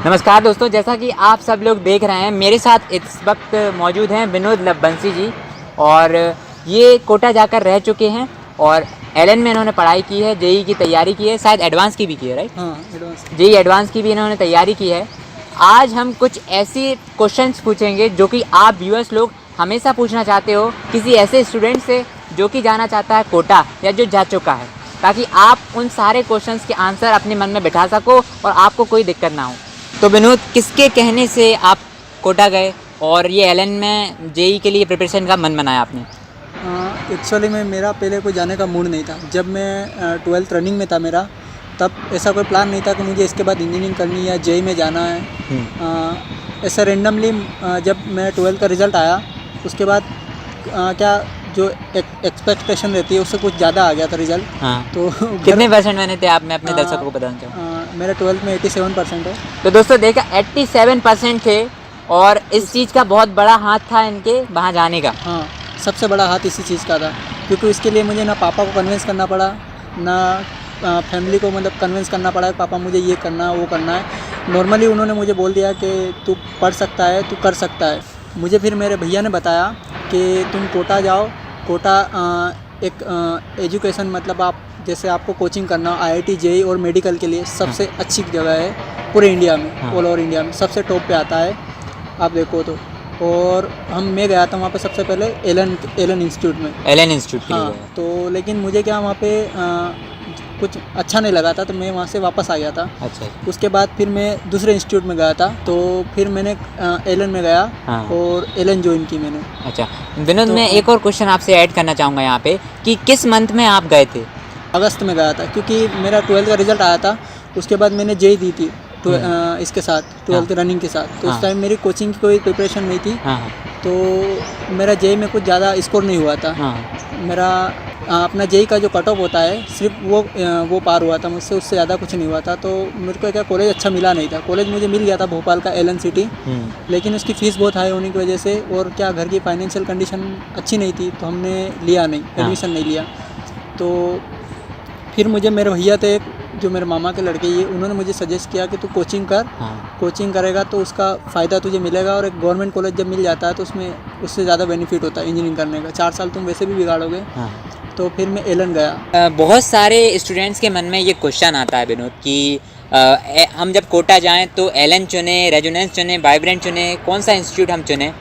नमस्कार दोस्तों, जैसा कि आप सब लोग देख रहे हैं, मेरे साथ इस वक्त मौजूद हैं विनोद लबंसी जी। और ये कोटा जाकर रह चुके हैं और एलन में इन्होंने पढ़ाई की है, जेई की तैयारी की है, शायद एडवांस की भी की है, राइट? हाँ, एडवांस। जेई एडवांस की भी इन्होंने तैयारी की है। आज हम कुछ ऐसी क्वेश्चंस पूछेंगे जो कि आप व्यूअर्स लोग हमेशा पूछना चाहते हो किसी ऐसे स्टूडेंट से जो कि जाना चाहता है कोटा या जो जा चुका है, ताकि आप उन सारे क्वेश्चंस के आंसर अपने मन में बिठा सको और आपको कोई दिक्कत ना हो। तो विनोद, किसके कहने से आप कोटा गए और ये एलन में जेई के लिए प्रिपरेशन का मन बनाया आपने? एक्चुअली में मेरा पहले कोई जाने का मूड नहीं था। जब मैं 12th रनिंग में था मेरा, तब ऐसा कोई प्लान नहीं था कि मुझे इसके बाद इंजीनियरिंग करनी है या जेई में जाना है। ऐसा रेंडमली जब मैं 12th का रिज़ल्ट आया, उसके बाद क्या जो एक्सपेक्टेशन रहती है उससे कुछ ज़्यादा आ गया था रिज़ल्ट। हाँ। तो कितने परसेंट बने थे आप? मैं अपने दर्शकों को बताना चाहूँ। मेरा 12th में 87% है। तो दोस्तों देखा, 87% थे और इस चीज़ का बहुत बड़ा हाथ था इनके वहाँ जाने का। हाँ, सबसे बड़ा हाथ इसी चीज़ का था, क्योंकि इसके लिए मुझे ना पापा को कन्विंस करना पड़ा, ना फैमिली को मतलब कन्विंस करना पड़ा कि पापा मुझे ये करना है वो करना है। नॉर्मली उन्होंने मुझे बोल दिया कि तू पढ़ सकता है, तू कर सकता है। मुझे फिर मेरे भैया ने बताया कि तुम कोटा जाओ। कोटा एक एजुकेशन मतलब आप जैसे आपको कोचिंग करना आईआईटी जेई और मेडिकल के लिए सबसे अच्छी जगह है पूरे इंडिया में। ऑल ओवर इंडिया में सबसे टॉप पे आता है, आप देखो तो। और मैं गया था वहाँ पे सबसे पहले एलन इंस्टीट्यूट में। एलन इंस्टीट्यूट के लिए हाँ, गए। तो लेकिन मुझे क्या वहाँ पे कुछ अच्छा नहीं लगा था, तो मैं वहाँ से वापस आ गया था। अच्छा। उसके बाद फिर मैं दूसरे इंस्टीट्यूट में गया था, तो फिर मैंने एलन में गया। हाँ। और एलन ज्वाइन की मैंने। अच्छा विनोद, तो मैं एक और क्वेश्चन आपसे ऐड करना चाहूँगा यहाँ पे कि किस मंथ में आप गए थे? अगस्त में गया था, क्योंकि मेरा 12th का रिज़ल्ट आया था। उसके बाद मैंने जेई दी थी इसके साथ, 12th रनिंग के साथ। तो उस टाइम मेरी कोचिंग की कोई प्रिपरेशन नहीं थी। हाँ। तो मेरा जेई में कुछ ज़्यादा स्कोर नहीं हुआ था। हाँ। मेरा अपना जेई का जो कट ऑफ होता है सिर्फ वो पार हुआ था मुझसे, उससे ज़्यादा कुछ नहीं हुआ था। तो मेरे को क्या कॉलेज अच्छा मिला नहीं था। कॉलेज मुझे मिल गया था भोपाल का एलन सिटी, लेकिन उसकी फ़ीस बहुत हाई होने की वजह से और क्या घर की फाइनेंशियल कंडीशन अच्छी नहीं थी, तो हमने लिया नहीं, एडमिशन नहीं लिया। तो फिर मुझे मेरे भैया थे जो मेरे मामा के लड़के, ये उन्होंने मुझे सजेस्ट किया कि तू कोचिंग कर। कोचिंग करेगा तो उसका फ़ायदा तुझे मिलेगा, और एक गवर्नमेंट कॉलेज जब मिल जाता है तो उसमें उससे ज़्यादा बेनिफिट होता है इंजीनियरिंग करने का। 4 साल तुम वैसे भी बिगाड़ोगे। तो फिर मैं एलन गया। बहुत सारे स्टूडेंट्स के मन में ये क्वेश्चन आता है विनोद कि हम जब कोटा जाएं तो एलन चुने, रेजोनेंस चुने, वाइब्रेंट चुने, कौन सा इंस्टीट्यूट हम चुने?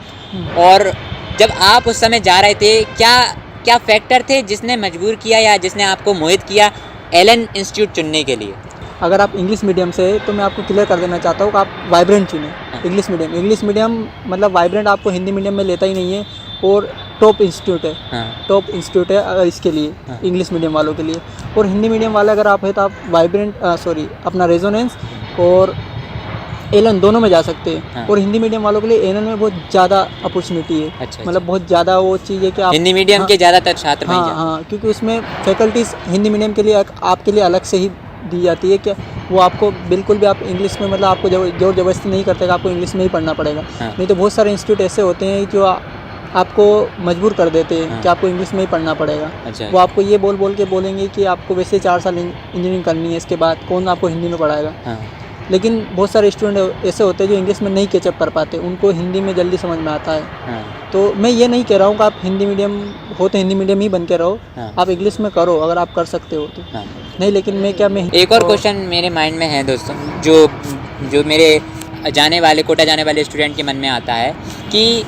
और जब आप उस समय जा रहे थे, क्या फैक्टर थे जिसने मजबूर किया या जिसने आपको मोहित किया एलन इंस्टीट्यूट चुनने के लिए? अगर आप इंग्लिश मीडियम से, तो मैं आपको क्लियर कर देना चाहता हूँ कि आप वाइब्रेंट चुनें। इंग्लिश मीडियम मतलब वाइब्रेंट आपको हिंदी मीडियम में लेता ही नहीं है, और टॉप इंस्टीट्यूट है। टॉप इंस्टीट्यूट है इसके लिए, इंग्लिश मीडियम वालों के लिए। और हिंदी मीडियम वाले अगर आप है तो आप अपना रेजोनेंस और एलन दोनों में जा सकते हैं। और हिंदी मीडियम वालों के लिए एलन में बहुत ज़्यादा अपॉर्चुनिटी है। अच्छा। मतलब बहुत ज़्यादा वो चीज़ है कि आप हिंदी मीडियम के ज़्यादातर छात्र वहीं जाते हैं। हाँ, क्योंकि उसमें फैकल्टीज़ हिंदी मीडियम के लिए आपके लिए अलग से ही दी जाती है कि वो आपको बिल्कुल भी आप इंग्लिश में मतलब आपको जोर जबरदस्ती नहीं करते कि आपको इंग्लिश में ही पढ़ना पड़ेगा। नहीं तो बहुत सारे इंस्टीट्यूट ऐसे होते हैं जो आपको मजबूर कर देते हैं कि आपको इंग्लिश में ही पढ़ना पड़ेगा। अच्छा। वो आपको ये बोल के बोलेंगे कि आपको वैसे 4 साल इंजीनियरिंग करनी है, इसके बाद कौन आपको हिंदी में पढ़ाएगा। लेकिन बहुत सारे स्टूडेंट ऐसे होते हैं जो इंग्लिश में नहीं कैचअप कर पाते, उनको हिंदी में जल्दी समझ में आता है। तो मैं ये नहीं कह रहा हूँ कि आप हिंदी मीडियम हो तो हिंदी मीडियम ही बन के रहो। आप इंग्लिश में करो अगर आप कर सकते हो तो। नहीं, लेकिन मैं एक और क्वेश्चन मेरे माइंड में है दोस्तों, जो मेरे कोटा जाने वाले स्टूडेंट के मन में आता है कि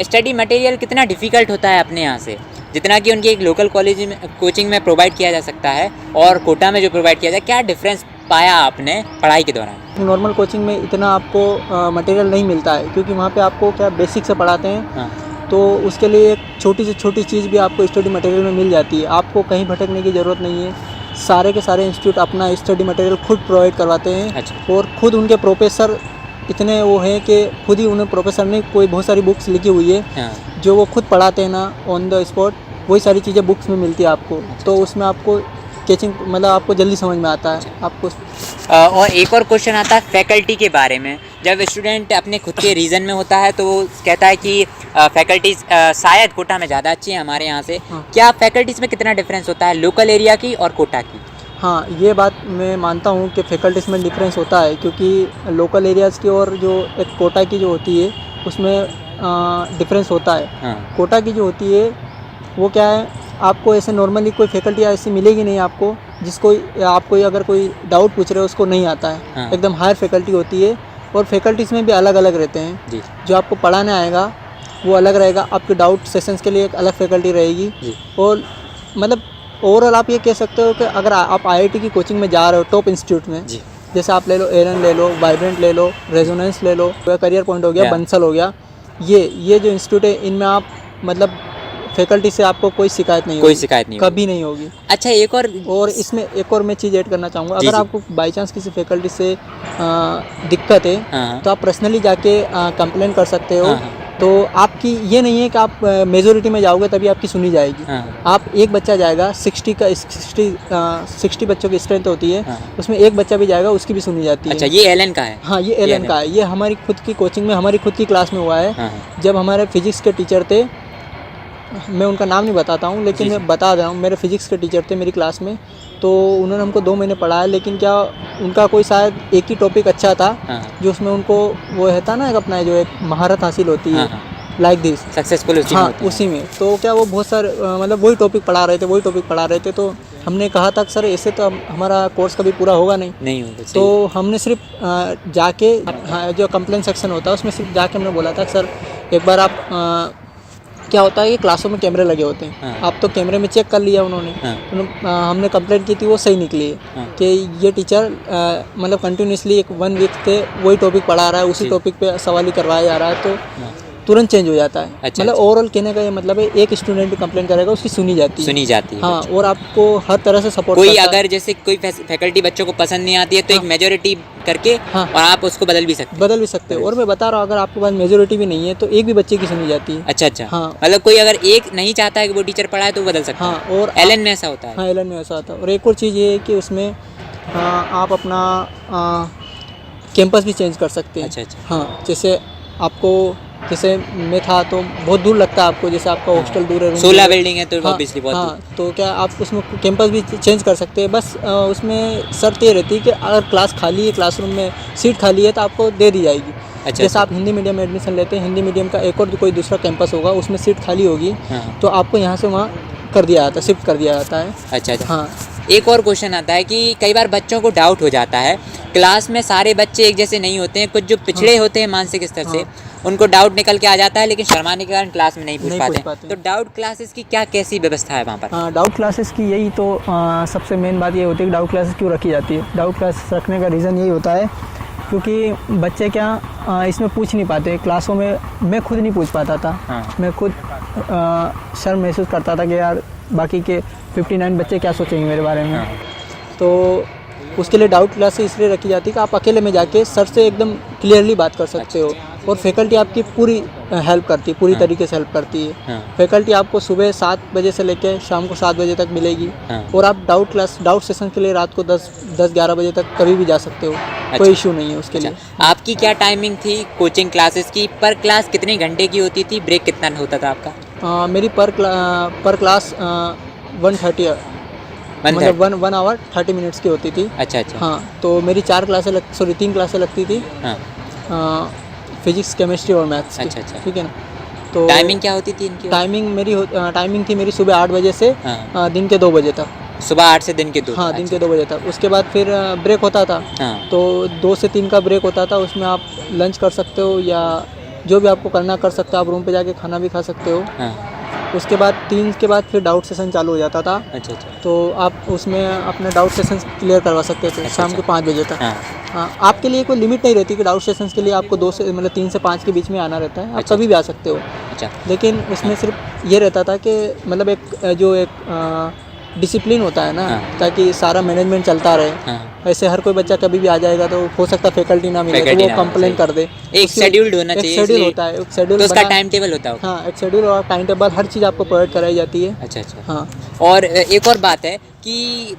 स्टडी मटेरियल कितना डिफ़िकल्ट होता है अपने यहाँ से, जितना कि उनके एक लोकल कॉलेज में कोचिंग में प्रोवाइड किया जा सकता है और कोटा में जो प्रोवाइड किया जाए। क्या डिफरेंस पाया आपने पढ़ाई के दौरान? नॉर्मल कोचिंग में इतना आपको मटेरियल नहीं मिलता है, क्योंकि वहाँ पे आपको क्या बेसिक से पढ़ाते हैं। तो उसके लिए एक छोटी से छोटी चीज़ भी आपको स्टडी मटेरियल में मिल जाती है। आपको कहीं भटकने की ज़रूरत नहीं है। सारे के सारे इंस्टीट्यूट अपना स्टडी मटेरियल खुद प्रोवाइड करवाते हैं। अच्छा। और खुद उनके प्रोफेसर इतने वो हैं कि खुद ही उन्हें प्रोफेसर ने कोई बहुत सारी बुक्स लिखी हुई है जो वो खुद पढ़ाते हैं ना ऑन द स्पॉट। वही सारी चीज़ें बुक्स में मिलती है आपको। तो उसमें आपको कैचिंग मतलब आपको जल्दी समझ में आता है आपको। और एक और क्वेश्चन आता है फैकल्टी के बारे में। जब स्टूडेंट अपने खुद के रीजन में होता है तो वो कहता है कि फैकल्टीज़ शायद कोटा में ज़्यादा अच्छी है हमारे यहाँ से। क्या फैकल्टीज़ में कितना डिफरेंस होता है लोकल एरिया की और कोटा की? हाँ, ये बात मैं मानता हूँ कि फैकल्टीज़ में डिफरेंस होता है, क्योंकि लोकल एरियाज़ की और जो एक कोटा की जो होती है उसमें डिफरेंस होता है। हाँ कोटा की जो होती है वो क्या है, आपको ऐसे नॉर्मली कोई फैकल्टी ऐसी मिलेगी नहीं आपको जिसको आप कोई अगर कोई डाउट पूछ रहे हो उसको नहीं आता है। हाँ। एकदम हायर फैकल्टी होती है, और फैकल्टीज़ में भी अलग अलग रहते हैं। जी जो आपको पढ़ाने आएगा वो अलग रहेगा, आपके डाउट सेशंस के लिए एक अलग फैकल्टी रहेगी। जी और मतलब ओवरऑल आप ये कह सकते हो कि अगर आप आईआईटी की कोचिंग में जा रहे हो टॉप इंस्टीट्यूट में, जी जैसे आप ले लो एरन ले लो, वाइब्रेंट ले लो, रेजोनेंस ले लो, करियर पॉइंट हो गया, Yeah. बंसल हो गया, ये जो इंस्टीट्यूट है इनमें आप मतलब फैकल्टी से आपको कोई शिकायत नहीं कोई होगी, शिकायत नहीं होगी। कभी नहीं होगी। अच्छा एक और इसमें एक और मैं चीज़ ऐड करना चाहूँगा, जी, अगर जी। आपको बाई चांस किसी फैकल्टी से दिक्कत है हाँ तो आप पर्सनली जाके कंप्लेन कर सकते हो। हाँ हाँ तो आपकी ये नहीं है कि आप मेजोरिटी में जाओगे तभी आपकी सुनी जाएगी। हाँ आप एक बच्चा जाएगा 60 बच्चों की स्ट्रेंथ होती है, हाँ। उसमें एक बच्चा भी जाएगा उसकी भी सुनी जाती है। अच्छा ये एलन का है। हाँ, ये एलन का है। ये हमारी खुद की कोचिंग में हमारी खुद की क्लास में हुआ है। हाँ हाँ जब हमारे फिजिक्स के टीचर थे, मैं उनका नाम नहीं बताता हूँ लेकिन जी, जी। मैं बता रहा हूँ, मेरे फिजिक्स के टीचर थे मेरी क्लास में, तो उन्होंने हमको 2 महीने पढ़ाया, लेकिन क्या उनका कोई शायद एक ही टॉपिक अच्छा था हाँ जो उसमें उनको वो रहता ना एक अपना जो एक महारत हासिल होती है, हाँ लाइक दिस। सक्सेसफुल उसी में हाँ, होते हैं। उसी में तो क्या वो बहुत सारे मतलब वही टॉपिक पढ़ा रहे थे, तो हमने कहा था कि सर ऐसे तो हमारा कोर्स कभी पूरा होगा नहीं होगा सही। तो हमने सिर्फ जाके हाँ, जो कंप्लेन सेक्शन होता है उसमें सिर्फ जाके हमने बोला था कि सर एक बार आप क्या होता है कि क्लासों में कैमरे लगे होते हैं, हाँ। आप तो कैमरे में चेक कर लिया उन्होंने, हाँ हमने कंप्लेंट की थी वो सही निकली है हाँ कि ये टीचर मतलब कंटिन्यूसली 1 वीक से वही टॉपिक पढ़ा रहा है, उसी जी। टॉपिक पे सवाल ही करवाया जा रहा है, तो हाँ। तुरंत चेंज हो जाता है। अच्छा, मतलब अच्छा। ओवरऑल कहने का ये मतलब है एक स्टूडेंट भी कंप्लेंट करेगा उसकी सुनी जाती है। सुनी जाती है हाँ, बच्चों। और आपको हर तरह से सपोर्ट कोई करता है। अगर जैसे कोई फैकल्टी बच्चों को पसंद नहीं आती है तो एक हाँ। मेजोरिटी करके हाँ। और आप उसको बदल भी सकते हैं। बदल भी सकते हो। और मैं बता रहा हूँ अगर आपके पास मेजोरिटी भी नहीं है तो एक भी बच्चे की सुनी जाती है। अच्छा अच्छा हाँ। मतलब कोई अगर एक नहीं चाहता है कि वो टीचर पढ़ाए तो वो बदल सकता हाँ, है। और एलन में ऐसा होता है। हाँ, एलन में ऐसा आता है। और एक और चीज़ ये है कि उसमें आप अपना कैंपस भी चेंज कर सकते हैं। अच्छा अच्छा हाँ, जैसे आपको जैसे मैं था तो बहुत दूर लगता है आपको, जैसे आपका हॉस्टल दूर है, रूम 16 दूर है। बिल्डिंग है तो हाँ, ऑब्वियसली बहुत दूर। हाँ, तो क्या आप उसमें कैंपस भी चेंज कर सकते हैं। बस उसमें शर्त ये रहती है कि अगर क्लास खाली है, क्लासरूम में सीट खाली है तो आपको दे दी जाएगी। अच्छा, जैसे अच्छा। आप हिंदी मीडियम में एडमिशन लेते हैं, हिंदी मीडियम का एक और कोई दूसरा कैंपस होगा उसमें सीट खाली होगी, हाँ। तो आपको यहाँ से वहाँ कर दिया जाता है, शिफ्ट कर दिया जाता है। अच्छा अच्छा हाँ, एक और क्वेश्चन आता है कि कई बार बच्चों को डाउट हो जाता है, क्लास में सारे बच्चे एक जैसे नहीं होते हैं, कुछ जो पिछड़े होते हैं मानसिक स्तर से उनको डाउट निकल के आ जाता है, लेकिन शर्माने के कारण क्लास में नहीं पूछ पाते। तो डाउट क्लासेस की क्या कैसी व्यवस्था है वहाँ पर? डाउट क्लासेस की यही तो सबसे मेन बात ये होती है कि डाउट क्लासेस क्यों रखी जाती है। डाउट क्लासेस रखने का रीज़न यही होता है क्योंकि बच्चे क्या इसमें पूछ नहीं पाते। क्लासों में मैं खुद नहीं पूछ पाता था। हाँ। मैं खुद शर्म महसूस करता था कि यार बाकी के 59 बच्चे क्या सोचेंगे मेरे बारे में। हाँ। तो उसके लिए डाउट क्लासेस इसलिए रखी जाती है कि आप अकेले में जाके सर से एकदम क्लियरली बात कर सकते हो, और फैकल्टी आपकी पूरी हेल्प करती है, पूरी तरीके से हेल्प करती है। हाँ। फैकल्टी आपको सुबह 7 बजे से लेकर शाम को 7 बजे तक मिलेगी, हाँ। और आप डाउट सेशन के लिए रात को 10-11 बजे तक कभी भी जा सकते हो, कोई इशू नहीं है उसके लिए। अच्छा, आपकी क्या टाइमिंग थी कोचिंग क्लासेस की? पर क्लास कितने घंटे की होती थी? ब्रेक कितना होता था आपका? मेरी पर क्लास 130 मतलब 1 आवर 30 मिनट्स की होती थी। अच्छा अच्छा हाँ, तो मेरी 3 क्लासें लगती थी, हाँ। फिजिक्स, केमिस्ट्री और मैथ्स की। अच्छा, अच्छा। ठीक है ना। तो टाइमिंग क्या होती थी इनकी? टाइमिंग थी मेरी सुबह 8 बजे से हाँ। दिन के 2 बजे तक। सुबह 8 से दिन के 2? हाँ, दिन के 2 बजे तक। उसके बाद फिर ब्रेक होता था। हाँ। तो 2 से 3 का ब्रेक होता था, उसमें आप लंच कर सकते हो या जो भी आपको करना कर सकते हो। आप रूम पे जाके खाना भी खा सकते हो। हाँ। उसके बाद 3 के बाद फिर डाउट सेशन चालू हो जाता था। अच्छा अच्छा तो आप उसमें अपने डाउट सेशन क्लियर करवा सकते थे शाम के 5 बजे तक। हाँ। हाँ, आपके लिए कोई लिमिट नहीं रहती कि डाउट सेशंस के लिए आपको 3 से 5 के बीच में आना रहता है, आप अच्छा। कभी भी आ सकते हो। अच्छा लेकिन उसमें सिर्फ ये रहता था कि मतलब एक डिसिप्लिन होता है ना, हाँ। ताकि सारा मैनेजमेंट चलता रहे। हाँ। ऐसे हर कोई बच्चा कभी भी आ जाएगा तो हो सकता है फैकल्टी ना मिले तो फैकल्टी वो ना कंप्लेन मिले, कर दे। एक शेड्यूल्ड होना चाहिए, एक शेड्यूल इसलिए- होता है, एक शेड्यूल तो उसका टाइम टेबल होता है? हाँ, एक शेड्यूल और टाइम टेबल हर चीज़ आपको प्रोवाइड कराई जाती है। अच्छा अच्छा हाँ। और एक और बात है कि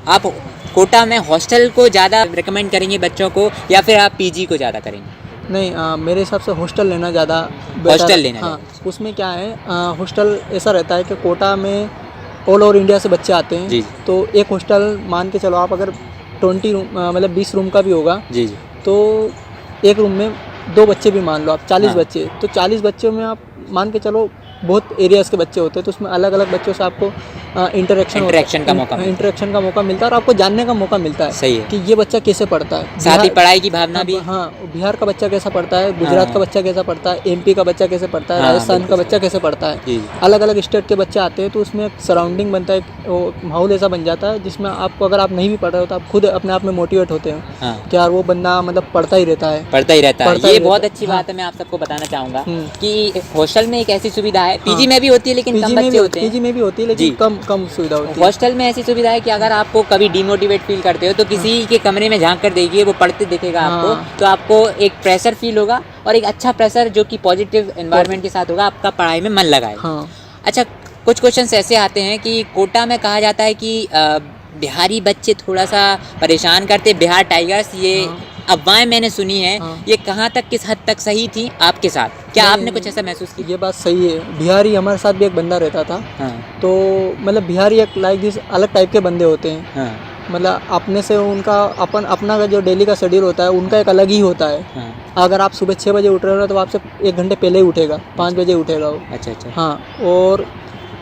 आप कोटा में हॉस्टल को ज़्यादा रिकमेंड करेंगे बच्चों को या फिर आप पीजी को ज़्यादा करेंगे? नहीं, मेरे हिसाब से हॉस्टल लेना ज़्यादा हॉस्टल लेना हाँ, उसमें क्या है, हॉस्टल ऐसा रहता है कि कोटा में ऑल ओवर इंडिया से बच्चे आते हैं। जी। तो एक हॉस्टल मान के चलो आप, अगर 20 रूम मतलब 20 रूम का भी होगा, जी जी। तो एक रूम में 2 बच्चे भी मान लो आप, 40 हाँ। बच्चे, तो 40 बच्चों में आप मान के चलो बहुत एरियाज़ के बच्चे होते हैं, तो उसमें अलग अलग बच्चों से आपको इंटरेक्शन का मौका मिलता है। इंटरेक्शन का मौका मिलता है और आपको जानने का मौका मिलता है। सही है। कि ये बच्चा कैसे पढ़ता है, साथ ही पढ़ाई की भावना भी। हाँ, बिहार का बच्चा कैसा पढ़ता है, गुजरात हाँ। का बच्चा कैसा पढ़ता है, एमपी का बच्चा कैसे पढ़ता है, हाँ, राजस्थान का बिल्कुल बच्चा कैसे पढ़ता है, जी। अलग अलग स्टेट के बच्चे आते हैं, तो उसमें एक सराउंडिंग बनता है, वो माहौल ऐसा बन जाता है जिसमें आपको, अगर आप नहीं भी पढ़ रहे हो तो आप खुद अपने आप में मोटिवेट होते हैं हाँ। कि यार वो बंदा मतलब पढ़ता ही रहता है। पढ़ता ही रहता है। ये बहुत अच्छी हाँ। बात है। मैं आप सबको बताना चाहूँगा हम्म। कि हॉस्टल में एक ऐसी सुविधा है, पीजी हाँ। में भी होती है लेकिन कम बच्चे होते हैं। पीजी में भी होती है लेकिन जी। कम सुविधा होती है। हॉस्टल में ऐसी सुविधा है कि अगर आपको कभी डिमोटिवेट फील करते हो तो किसी के कमरे में झांक कर देखिए, वो पढ़ते दिखेगा आपको, हाँ। तो आपको एक प्रेशर फील होगा, और एक अच्छा प्रेशर जो कि पॉजिटिव एनवायरनमेंट के साथ होगा, आपका पढ़ाई में मन लगाएगा। हाँ। अच्छा, कुछ क्वेश्चंस ऐसे आते हैं कि कोटा में कहा जाता है कि बिहारी बच्चे थोड़ा सा परेशान करते, बिहार टाइगर्स, ये हाँ। अफवाहें मैंने सुनी है। हाँ। ये कहाँ तक किस हद तक सही थी आपके साथ? क्या नहीं, आपने कुछ ऐसा महसूस किया? ये बात सही है। बिहारी हमारे साथ भी एक बंदा रहता था, हाँ तो मतलब बिहारी एक लाइक दिस अलग टाइप के बंदे होते हैं। हाँ मतलब अपने से उनका अपना का जो डेली का शेड्यूल होता है उनका एक अलग ही होता है। हाँ। अगर आप सुबह 6 बजे उठ रहे हो तो आपसे 1 घंटे पहले ही उठेगा, 5 बजे उठेगा वो। अच्छा अच्छा। हाँ, और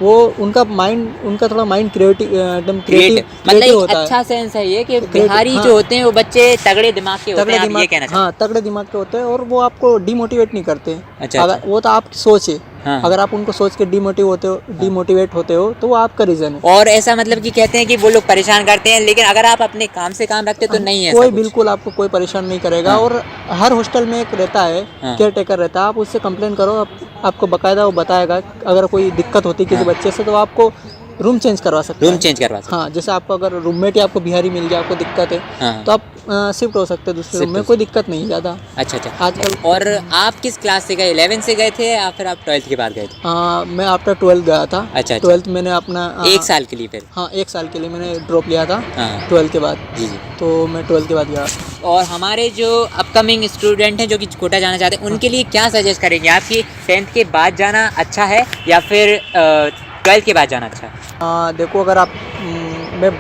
वो उनका थोड़ा माइंड एकदम क्रिएटिव, मतलब क्रिएटिव एक होता है। अच्छा सेंस है ये कि Creative, बिहारी हाँ। जो होते हैं वो बच्चे तगड़े दिमाग के होते तगड़े हैं, आप ये दिमाग, कहना चाहते हाँ, तगड़े दिमाग के होते हैं, और वो आपको डिमोटिवेट नहीं करते। अच्छा, अगर वो तो आपकी सोच है। हाँ। अगर आप उनको सोच के डिमोटिवेट होते हो तो वो आपका रीज़न है। और ऐसा मतलब कि कहते हैं कि वो लोग परेशान करते हैं, लेकिन अगर आप अपने काम से काम रखते हो तो नहीं है कोई ऐसा कुछ। बिल्कुल आपको कोई परेशान नहीं करेगा। हाँ। और हर हॉस्टल में एक रहता है, हाँ। केयर टेकर रहता है, आप उससे कंप्लेन करो, आपको बकायदा वो बताएगा। अगर कोई दिक्कत होती है किसी हाँ। बच्चे से तो आपको रूम चेंज करवा सकते हैं। रूम चेंज करवा सकते हाँ, जैसे आपको अगर रूममेट ही आपको बिहारी मिल गया, आपको दिक्कत है, हाँ। तो आप शिफ्ट हो सकते हैं दूसरे रूम Shift में, हो कोई दिक्कत नहीं ज़्यादा अच्छा अच्छा। आजकल। और आप किस क्लास से गए? 11 से गए थे या फिर आप 12th के बाद गए थे? मैं आफ्टर 12th गया था। अच्छा, अच्छा। 12th मैंने अपना एक साल के लिए फिर? हाँ, 1 साल के लिए मैंने ड्रॉप लिया था हाँ 12th के बाद। जी जी। तो मैं 12th के बाद गया। और हमारे जो अपकमिंग स्टूडेंट हैं जो कि कोटा जाना चाहते हैं, उनके लिए क्या सजेस्ट करेंगे आपकी? 10th के बाद जाना अच्छा है या फिर 12th के बाद जाना अच्छा है? देखो, अगर आप मैं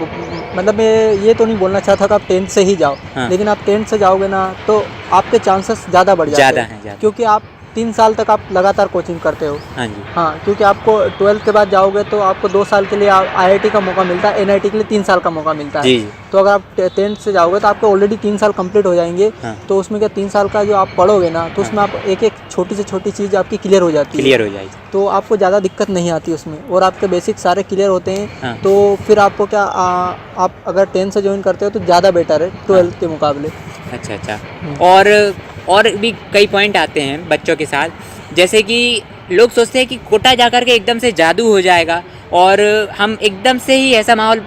ये तो नहीं बोलना चाहता कि आप 10th से ही जाओ, हाँ। लेकिन आप 10th से जाओगे ना तो आपके चांसेस ज़्यादा बढ़ जाते ज़्यादा हैं, ज़्यादा। क्योंकि आप 3 साल तक आप लगातार कोचिंग करते हो। हाँ जी। हाँ, क्योंकि आपको 12th के बाद जाओगे तो आपको 2 साल के लिए IIT का मौका मिलता है, NIT के लिए 3 साल का मौका मिलता है। जी जी। तो अगर आप 10th से जाओगे तो आपके ऑलरेडी 3 साल कंप्लीट हो जाएंगे। हाँ। तो उसमें क्या 3 साल का जो आप पढ़ोगे ना, तो उसमें आप एक एक छोटी से छोटी चीज़ आपकी क्लियर हो जाती है। क्लियर हो जाएगी। तो आपको ज़्यादा दिक्कत नहीं आती उसमें, और आपके बेसिक सारे क्लियर होते हैं। हाँ। तो फिर आपको क्या आप अगर 10th से ज्वाइन करते हो तो ज़्यादा बेटर है 12th के मुकाबले। अच्छा अच्छा। और भी कई पॉइंट आते हैं बच्चों के साथ, जैसे कि लोग सोचते हैं कि कोटा जाकर के एकदम से जादू हो जाएगा और हम एकदम से ही ऐसा माहौल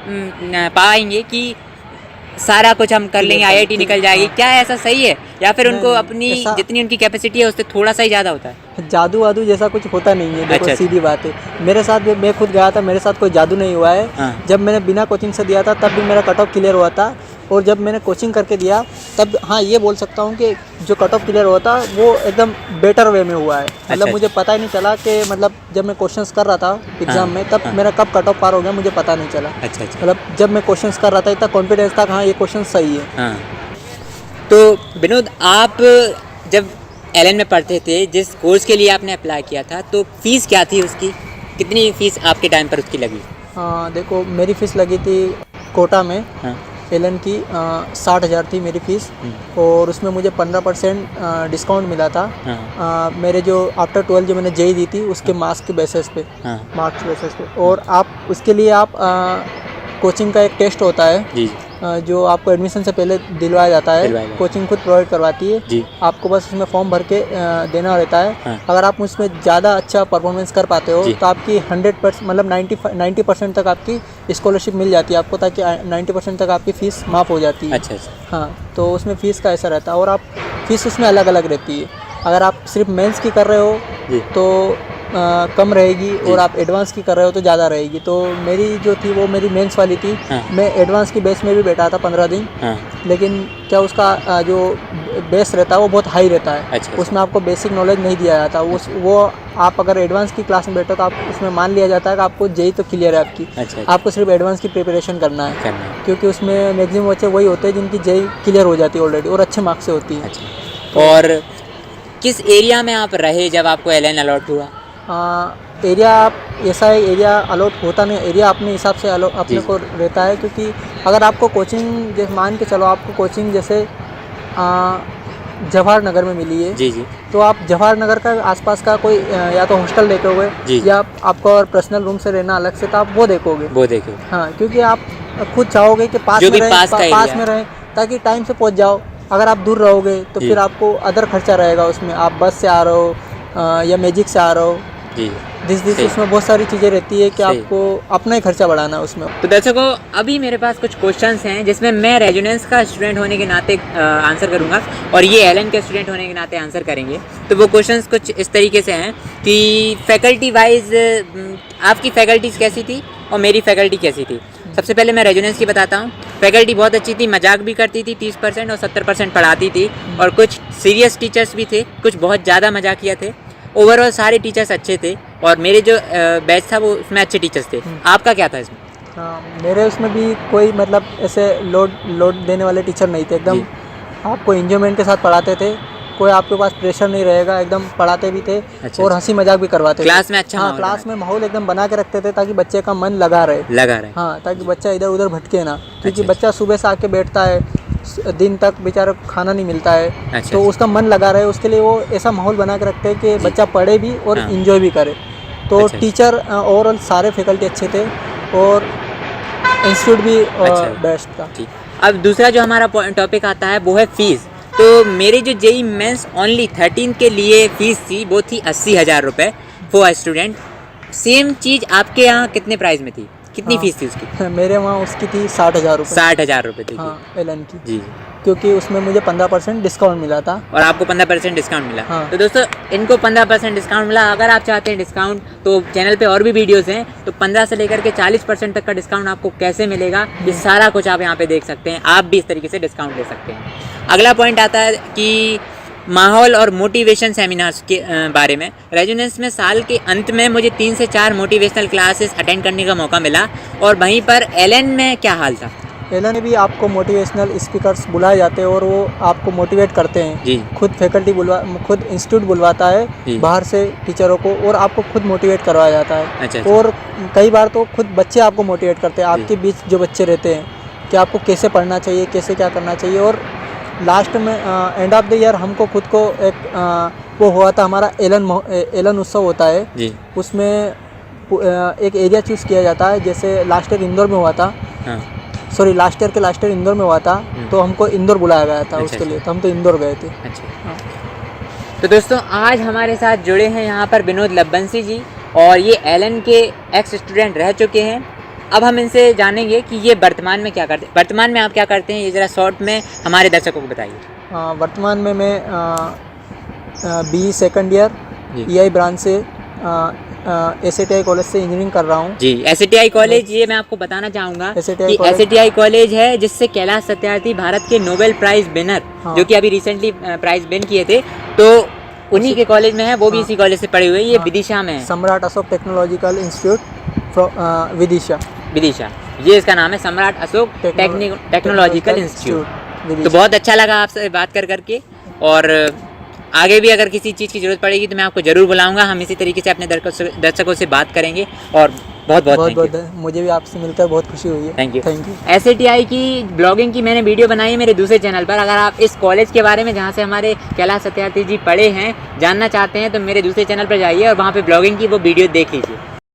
पाएंगे कि सारा कुछ हम कर लेंगे, IIT निकल जाएगी। हाँ। क्या ऐसा सही है या फिर नहीं, उनको नहीं, अपनी ऐसा- जितनी उनकी कैपेसिटी है उससे थोड़ा सा ही ज़्यादा होता है? जादू वादू जैसा कुछ होता नहीं है। देखो, अच्छा। सीधी बात है, मेरे साथ भी, मैं खुद गया था, मेरे साथ कोई जादू नहीं हुआ है। हाँ। जब मैंने बिना कोचिंग से दिया था तब भी मेरा कट ऑफ क्लियर हुआ था, और जब मैंने कोचिंग करके दिया तब, हाँ, ये बोल सकता हूँ कि जो कट ऑफ क्लियर हुआ था वो एकदम बेटर वे में हुआ है। मतलब अच्छा। मुझे पता ही नहीं चला कि मतलब जब मैं क्वेश्चंस कर रहा था एग्जाम में, तब हाँ। मेरा कब कट ऑफ पार हो गया मुझे पता नहीं चला। अच्छा अच्छा। मतलब जब मैं क्वेश्चंस कर रहा था इतना कॉन्फिडेंस था कि हाँ ये क्वेश्चन सही है। हाँ। तो विनोद, आप जब LN में पढ़ते थे, जिस कोर्स के लिए आपने अप्लाई किया था, तो फीस क्या थी उसकी? कितनी फीस आपके टाइम पर उसकी लगी? देखो, मेरी फ़ीस लगी थी कोटा में, हाँ। LN की 60,000 थी मेरी फ़ीस, और उसमें मुझे 15% डिस्काउंट मिला था। हाँ। मेरे जो आफ्टर 12 जो मैंने JEE दी थी उसके मार्क्स के बेसिस पे, हाँ। मार्क्स बेसिस पे। और आप उसके लिए आप कोचिंग का एक टेस्ट होता है जी जो आपको एडमिशन से पहले दिलवाया जाता है। कोचिंग खुद प्रोवाइड करवाती है जी। आपको, बस उसमें फॉर्म भर के देना रहता है। हाँ। अगर आप उसमें ज़्यादा अच्छा परफॉर्मेंस कर पाते हो जी। तो आपकी 100% मतलब 90% तक आपकी स्कॉलरशिप मिल जाती है आपको, ताकि 90% तक आपकी फ़ीस माफ़ हो जाती है। अच्छा अच्छा। हाँ, तो उसमें फ़ीस का ऐसा रहता है, और आप फ़ीस उसमें अलग अलग रहती है। अगर आप सिर्फ मेंस की कर रहे हो जी। तो कम रहेगी और आप एडवांस की कर रहे हो तो ज़्यादा रहेगी। तो मेरी जो थी वो मेरी मेंस वाली थी। मैं एडवांस की बेस में भी बैठा था 15 दिन, लेकिन क्या उसका जो बेस रहता है वो बहुत हाई रहता है। उसमें आपको बेसिक नॉलेज नहीं दिया जाता। वो आप अगर एडवांस की क्लास में बैठो तो आप उसमें मान लिया जाता है कि आपको जेई तो क्लियर है आपकी, आपको सिर्फ एडवांस की प्रिपरेशन करना है, क्योंकि उसमें मैक्सिमम बच्चे वही होते हैं जिनकी जेई क्लियर हो जाती है ऑलरेडी और अच्छे मार्क्स से होती है। और किस एरिया में आप रहे जब आपको एलएन अलॉट हुआ? एरिया आप ऐसा है, एरिया अलॉट होता नहीं, एरिया अपने हिसाब से अपने को रहता है। क्योंकि अगर आपको कोचिंग जैसे मान के चलो आपको कोचिंग जैसे जवाहर नगर में मिली है, जी, तो आप जवाहर नगर का आसपास का कोई या तो हॉस्टल देखोगे या आपको और पर्सनल रूम से रहना अलग से, तो आप वो देखोगे। हाँ, क्योंकि आप खुद चाहोगे कि पास में रहें ताकि टाइम से पहुँच जाओ। अगर आप दूर रहोगे तो फिर आपको अदर खर्चा रहेगा उसमें, आप बस से आ रहे हो या मैजिक से आ रहे हो, उसमें बहुत सारी चीज़ें रहती है कि आपको अपना ही खर्चा बढ़ाना है उसमें। तो दर्शकों, अभी मेरे पास कुछ क्वेश्चंस हैं जिसमें मैं रेजोनेंस का स्टूडेंट होने के नाते आंसर करूंगा और ये एलन के स्टूडेंट होने के नाते आंसर करेंगे। तो वो क्वेश्चंस कुछ इस तरीके से हैं कि फैकल्टी वाइज आपकी फैकल्टीज़ कैसी थी और मेरी फैकल्टी कैसी थी। सबसे पहले मैं रेजोनेंस की बताता हूँ। फैकल्टी बहुत अच्छी थी, मजाक भी करती थी, 30% और 70% पढ़ाती थी, और कुछ सीरियस टीचर्स भी थे, कुछ बहुत ज़्यादा मजाकिया थे। ओवरऑल सारे टीचर्स अच्छे थे और मेरे जो बैच था वो उसमें अच्छे टीचर्स थे। आपका क्या था इसमें? मेरे उसमें भी कोई मतलब ऐसे लोड देने वाले टीचर नहीं थे। एकदम आपको एंजॉयमेंट के साथ पढ़ाते थे, कोई आपके पास प्रेशर नहीं रहेगा, एकदम पढ़ाते भी थे और हंसी मजाक भी करवाते थे। क्लास में अच्छा क्लास में माहौल एकदम बना के रखते थे ताकि बच्चे का मन लगा रहे। हाँ, ताकि बच्चा इधर उधर भटके ना, क्योंकि बच्चा सुबह से आके बैठता है, दिन तक बेचारा खाना नहीं मिलता है, तो उसका मन लगा रहे, उसके लिए वो ऐसा माहौल बना के रखते हैं कि बच्चा पढ़े भी और इंजॉय भी करे। तो टीचर ओवरऑल सारे फैकल्टी अच्छे थे और इंस्टीट्यूट भी बेस्ट था। अब दूसरा जो हमारा टॉपिक आता है वो है फीस। तो मेरे जो जेई मेंस ओनली 13 के लिए फ़ीस थी वो थी 80,000 रुपये फॉर स्टूडेंट। सेम चीज़ आपके यहाँ कितने प्राइस में थी, कितनी फीस थी उसकी? मेरे वहाँ उसकी थी 60,000 रुपये। 60,000 रुपये थी एलन की। जी, क्योंकि उसमें मुझे 15% डिस्काउंट मिला था। और आपको 15% डिस्काउंट मिला। तो दोस्तों, इनको 15% डिस्काउंट मिला। अगर आप चाहते हैं डिस्काउंट तो चैनल पे और भी वीडियोस हैं, तो 15 से लेकर के 40% तक का डिस्काउंट आपको कैसे मिलेगा, ये सारा कुछ आप यहाँ पे देख सकते हैं। आप भी इस तरीके से डिस्काउंट ले सकते हैं। अगला पॉइंट आता है कि माहौल और मोटिवेशन सेमिनार्स के बारे में। रेजोनेंस में साल के अंत में मुझे 3 से 4 मोटिवेशनल क्लासेस अटेंड करने का मौका मिला। और वहीं पर एलन में क्या हाल था? एलन में भी आपको मोटिवेशनल स्पीकर्स बुलाए जाते हैं और वो आपको मोटिवेट करते हैं जी। खुद फैकल्टी खुद इंस्टीट्यूट बुलवाता है बाहर से टीचरों को, और आपको खुद मोटिवेट करवाया जाता है। अच्छा। और कई बार तो खुद बच्चे आपको मोटिवेट करते हैं। आपके बीच जो बच्चे रहते हैं कि आपको कैसे पढ़ना चाहिए, कैसे क्या करना चाहिए। और लास्ट में एंड ऑफ द ईयर हमको खुद को एक वो हुआ था, हमारा एलन उत्सव होता है जी। उसमें एक एरिया चूज़ किया जाता है। जैसे लास्ट ईयर इंदौर में हुआ था, लास्ट ईयर इंदौर में हुआ था, तो हमको इंदौर बुलाया गया था उसके लिए, तो हम तो इंदौर गए थे। अच्छा। तो दोस्तों, आज हमारे साथ जुड़े हैं यहाँ पर विनोद लब्बंसी जी, और ये एलन के एक्स स्टूडेंट रह चुके हैं। अब हम इनसे जानेंगे कि ये वर्तमान में क्या करते हैं। वर्तमान में आप क्या करते हैं, ये ज़रा शॉर्ट में हमारे दर्शकों को बताइए। वर्तमान में मैं BE second year EI branch से SATI कॉलेज से इंजीनियरिंग कर रहा हूँ जी। SATI कॉलेज, ये मैं आपको बताना चाहूँगा कि SATI कॉलेज है जिससे कैलाश सत्यार्थी भारत के नोबेल प्राइज़ विनर, जो कि अभी रिसेंटली प्राइज़ विन किए थे, तो उन्हीं के कॉलेज में है। वो भी इसी कॉलेज से पढ़े हुए हैं। ये विदिशा में है, सम्राट अशोक टेक्नोलॉजिकल इंस्टीट्यूट विदिशा, ये इसका नाम है, सम्राट अशोक टेक्नोलॉजिकल इंस्टीट्यूट। तो बहुत अच्छा लगा आपसे बात कर करके, और आगे भी अगर किसी चीज़ की ज़रूरत पड़ेगी तो मैं आपको ज़रूर बुलाऊंगा। हम इसी तरीके से अपने दर्शकों से बात करेंगे। और बहुत मुझे भी आपसे मिलकर बहुत खुशी हुई है। Thank you. SATI की ब्लॉगिंग की मैंने वीडियो बनाई है मेरे दूसरे चैनल पर। अगर आप इस कॉलेज के बारे में, जहाँ से हमारे कैलाश सत्यार्थी जी पढ़े हैं, जानना चाहते हैं तो मेरे दूसरे चैनल पर जाइए और वहाँ पे ब्लॉगिंग की वो वीडियो देख लीजिए।